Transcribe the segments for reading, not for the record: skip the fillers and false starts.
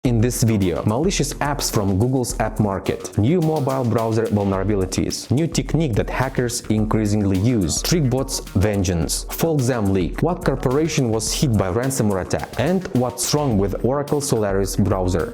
in this video: malicious apps from Google's app market, new mobile browser vulnerabilities, new technique that hackers increasingly use, TrickBot's vengeance, Folksam leak, what corporation was hit by ransomware attack, and what's wrong with Oracle Solaris browser.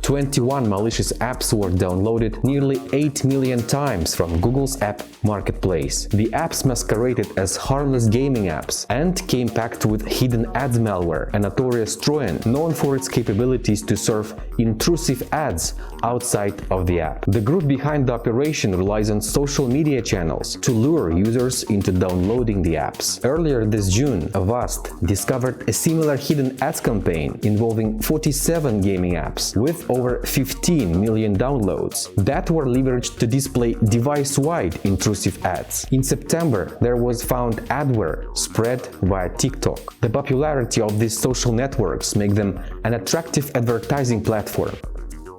21 malicious apps were downloaded nearly 8 million times from Google's app marketplace. The apps masqueraded as harmless gaming apps and came packed with HiddenAds malware, a notorious Trojan known for its capabilities to serve intrusive ads outside of the app. The group behind the operation relies on social media channels to lure users into downloading the apps. Earlier this June, Avast discovered a similar HiddenAds campaign involving 47 gaming apps with over 15 million downloads that were leveraged to display device-wide intrusive ads. In September, there was found adware spread via TikTok. The popularity of these social networks make them an attractive advertising platform,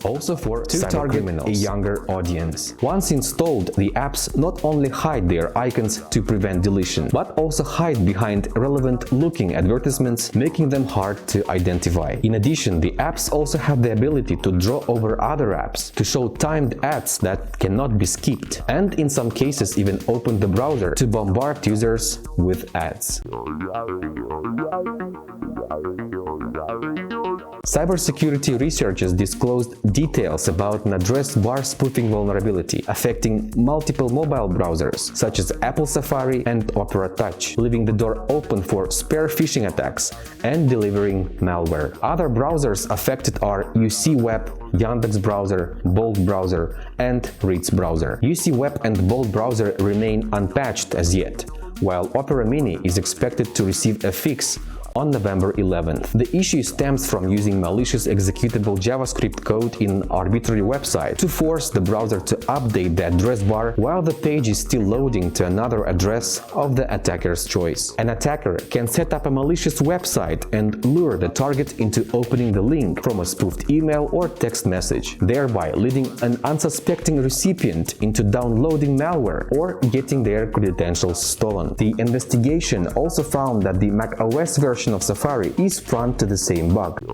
also for cybercriminals, a younger audience. Once installed, the apps not only hide their icons to prevent deletion, but also hide behind relevant-looking advertisements, making them hard to identify. In addition, the apps also have the ability to draw over other apps, to show timed ads that cannot be skipped, and in some cases even open the browser to bombard users with ads. Cybersecurity researchers disclosed details about an address bar spoofing vulnerability affecting multiple mobile browsers, such as Apple Safari and Opera Touch, leaving the door open for spear phishing attacks and delivering malware. Other browsers affected are UC Web, Yandex Browser, Bolt Browser, and Ritz Browser. UC Web and Bolt Browser remain unpatched as yet, while Opera Mini is expected to receive a fix on November 11th. The issue stems from using malicious executable JavaScript code in arbitrary website to force the browser to update the address bar while the page is still loading to another address of the attacker's choice. An attacker can set up a malicious website and lure the target into opening the link from a spoofed email or text message, thereby leading an unsuspecting recipient into downloading malware or getting their credentials stolen. The investigation also found that the macOS version of Safari is prone to the same bug.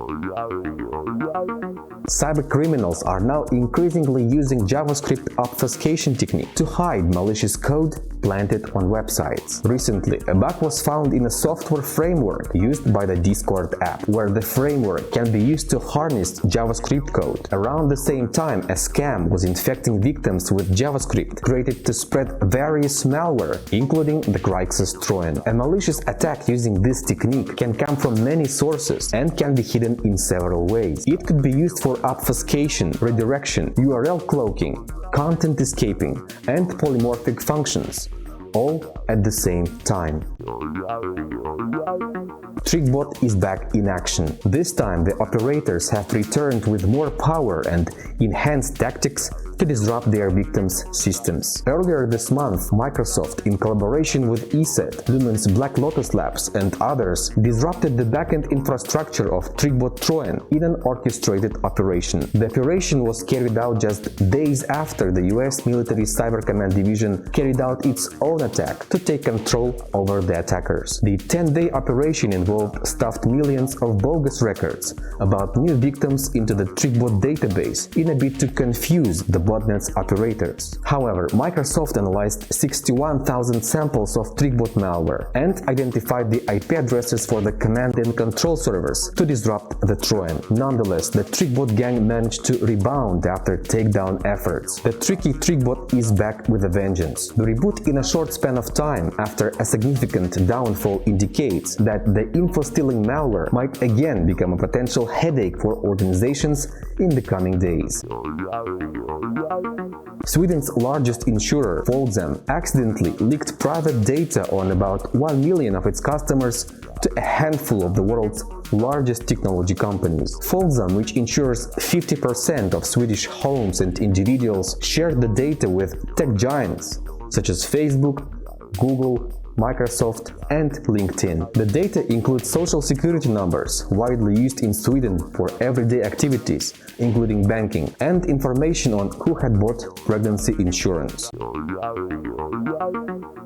Cybercriminals are now increasingly using JavaScript obfuscation technique to hide malicious code planted on websites. Recently, a bug was found in a software framework used by the Discord app, where the framework can be used to harness JavaScript code. Around the same time, a scam was infecting victims with JavaScript created to spread various malware, including the Crixus Trojan. A malicious attack using this technique can come from many sources and can be hidden in several ways. It could be used for obfuscation, redirection, URL cloaking, content escaping, and polymorphic functions, all at the same time. TrickBot is back in action. This time the operators have returned with more power and enhanced tactics to disrupt their victims' systems. Earlier this month, Microsoft, in collaboration with ESET, Lumen's Black Lotus Labs, and others, disrupted the backend infrastructure of TrickBot Trojan in an orchestrated operation. The operation was carried out just days after the US Military Cyber Command Division carried out its own attack to take control over the attackers. The 10-day operation involved stuffed millions of bogus records about new victims into the TrickBot database in a bid to confuse the botnet's operators. However, Microsoft analyzed 61,000 samples of TrickBot malware and identified the IP addresses for the command and control servers to disrupt the Trojan. Nonetheless, the TrickBot gang managed to rebound after takedown efforts. The tricky TrickBot is back with a vengeance. The reboot in a short span of time after a significant downfall indicates that the info-stealing malware might again become a potential headache for organizations in the coming days. Sweden's largest insurer, Folksam, accidentally leaked private data on about 1 million of its customers to a handful of the world's largest technology companies. Folksam, which insures 50% of Swedish homes and individuals, shared the data with tech giants such as Facebook, Google, Microsoft, and LinkedIn. The data includes social security numbers, widely used in Sweden for everyday activities, including banking, and information on who had bought pregnancy insurance.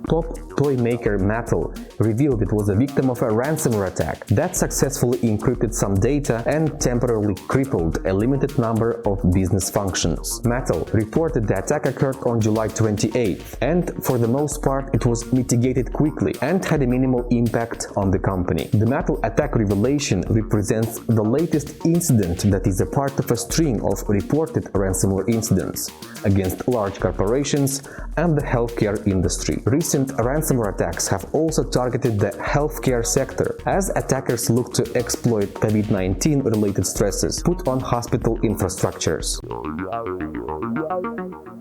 Top toy maker Mattel revealed it was a victim of a ransomware attack that successfully encrypted some data and temporarily crippled a limited number of business functions. Mattel reported the attack occurred on July 28th, and for the most part it was mitigated quickly and had a minimal impact on the company. The Mattel attack revelation represents the latest incident that is a part of a string of reported ransomware incidents against large corporations and the healthcare industry. Recent ransomware attacks have also targeted the healthcare sector, as attackers look to exploit COVID-19 related stresses put on hospital infrastructures.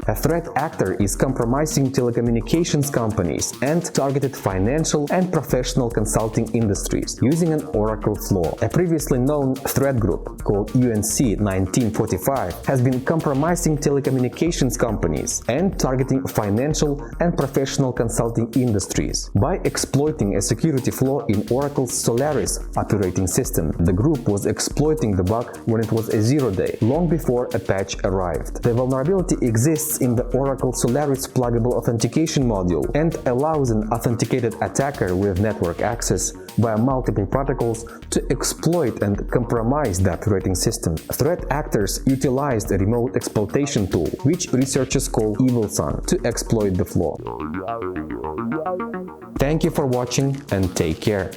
A threat actor is compromising telecommunications companies and targeted financial and professional consulting industries using an Oracle flaw. A previously known threat group called UNC 1945 has been compromising telecommunications companies and targeting financial and professional consulting industries. By exploiting a security flaw in Oracle's Solaris operating system, the group was exploiting the bug when it was a zero-day, long before a patch arrived. The vulnerability exists in the Oracle Solaris pluggable authentication module and allows an authenticated attacker with network access via multiple protocols to exploit and compromise the operating system. Threat actors utilized a remote exploitation tool, which researchers call Folksam, to exploit the flaw. Thank you for watching and take care.